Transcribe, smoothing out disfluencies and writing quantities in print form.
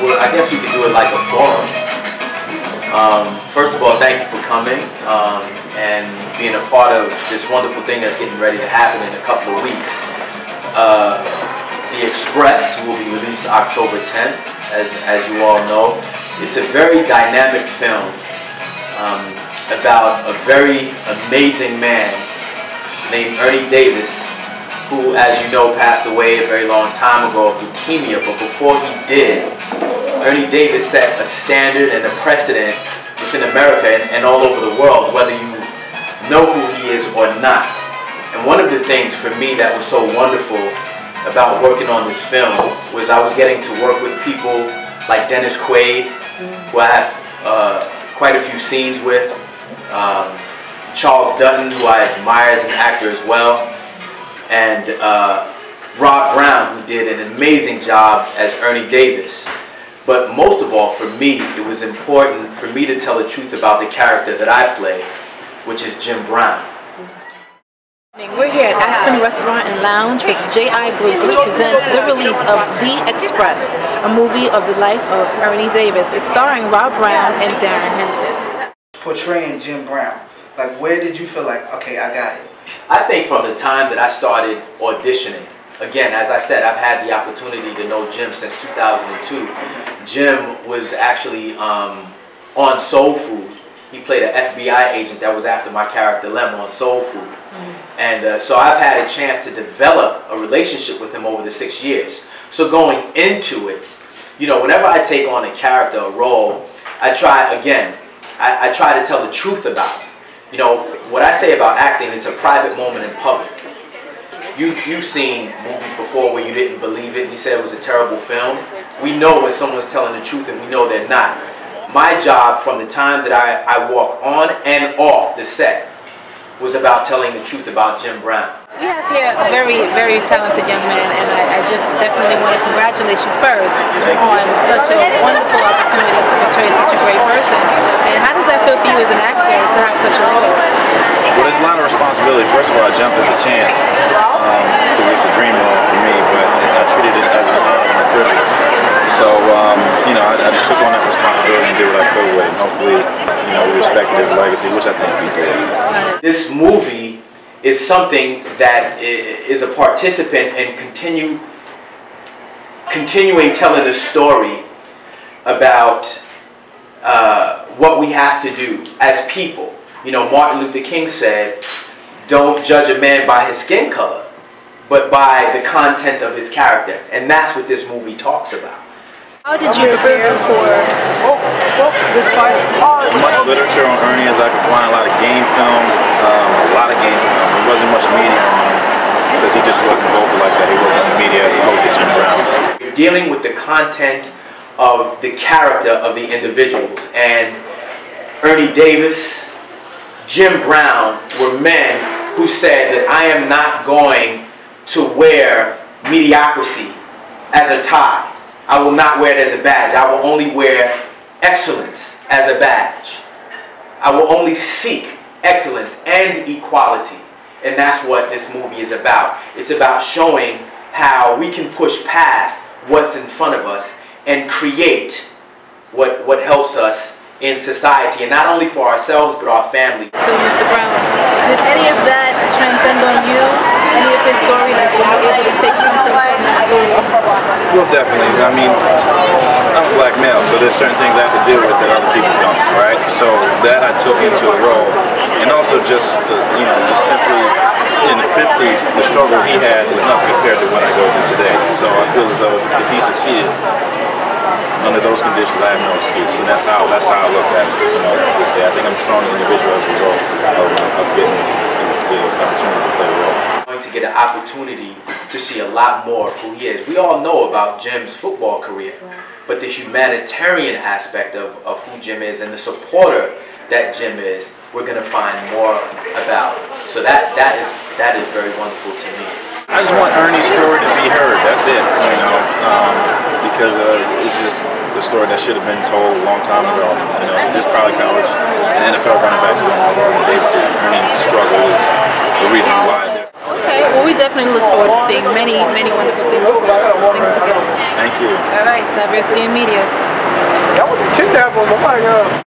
well, I guess we could do it like a forum. First of all, thank you for coming and being a part of this wonderful thing that's getting ready to happen in a couple of weeks. The Express will be released October 10th, as you all know. It's a very dynamic film about a very amazing man named Ernie Davis, who, as you know, passed away a very long time ago of leukemia. But before he did, Ernie Davis set a standard and a precedent within America and all over the world, whether you know who he is or not. And one of the things for me that was so wonderful about working on this film was I was getting to work with people like Dennis Quaid, who I had quite a few scenes with, Charles Dutton, who I admire as an actor as well, and Rob Brown, who did an amazing job as Ernie Davis. But most of all, for me, it was important for me to tell the truth about the character that I play, which is Jim Brown. We're here at Aspen Restaurant and Lounge with J.I. Group, which presents the release of The Express, a movie of the life of Ernie Davis. It's starring Rob Brown and Darrin Henson. Portraying Jim Brown, like, where did you feel like, okay, I got it? I think from the time that I started auditioning, again, as I said, I've had the opportunity to know Jim since 2002. Jim was actually on Soul Food. He played an FBI agent that was after my character Lem on Soul Food. And so I've had a chance to develop a relationship with him over the 6 years. So going into it, you know, whenever I take on a character, a role, I try, again, I try to tell the truth about it. You know, what I say about acting is a private moment in public. You've seen movies before where you didn't believe it and you said it was a terrible film. We know when someone's telling the truth and we know they're not. My job from the time that I walk on and off the set was about telling the truth about Jim Brown. We have here a very, very talented young man, and I just definitely want to congratulate you first on such a wonderful opportunity to portray such a great person. And how does that feel for you as an actor to have such a role? Well, there's a lot of responsibility. First of all, I jumped at the chance because it's a dream role for me, but I treated it as an honor and a privilege. So, you know, I just took on that responsibility and did what I could with it. And hopefully, you know, we respected his legacy, which I think we did. This movie is something that is a participant in continuing telling the story about what we have to do as people. You know, Martin Luther King said, don't judge a man by his skin color, but by the content of his character. And that's what this movie talks about. How did you prepare for this part? As much literature on Ernie as I could find, a lot of game film, There wasn't much media on him because he just wasn't vocal like that. He wasn't in the media as opposed to Jim Brown. Dealing with the content of the character of the individuals. And Ernie Davis, Jim Brown were men who said that I am not going to wear mediocrity as a tie. I will not wear it as a badge. I will only wear excellence as a badge. I will only seek excellence and equality. And that's what this movie is about. It's about showing how we can push past what's in front of us and create what helps us in society, and not only for ourselves but our family. So, Mr. Brown, did any of that transcend on you? Any of his story, like were you able to take something from that story? Well, definitely. I mean, I'm a black male, so there's certain things I have to deal with that other people don't, right? So that I took into a role, and also just, you know, just simply in the 50s, the struggle he had is nothing compared to what I go through today. So I feel as though if he succeeded under those conditions, I have no excuse, and that's how I look at it. You know, this day, I think I'm a strong individual as a result of getting the opportunity to play the role. Going to get an opportunity to see a lot more of who he is. We all know about Jim's football career, but the humanitarian aspect of who Jim is and the supporter that Jim is, we're going to find more about. So that is very wonderful to me. I just want Ernie's story to be heard. That's it, you know, because it's just the story that should have been told a long time ago. You know, there's probably college and NFL running backs who don't know who Ernie Davis is. Ernie's struggle is the reason why. Okay, well, we definitely look forward to seeing many, many wonderful things together. Thank you. All right, Diversity in Media. That was a kidnapper.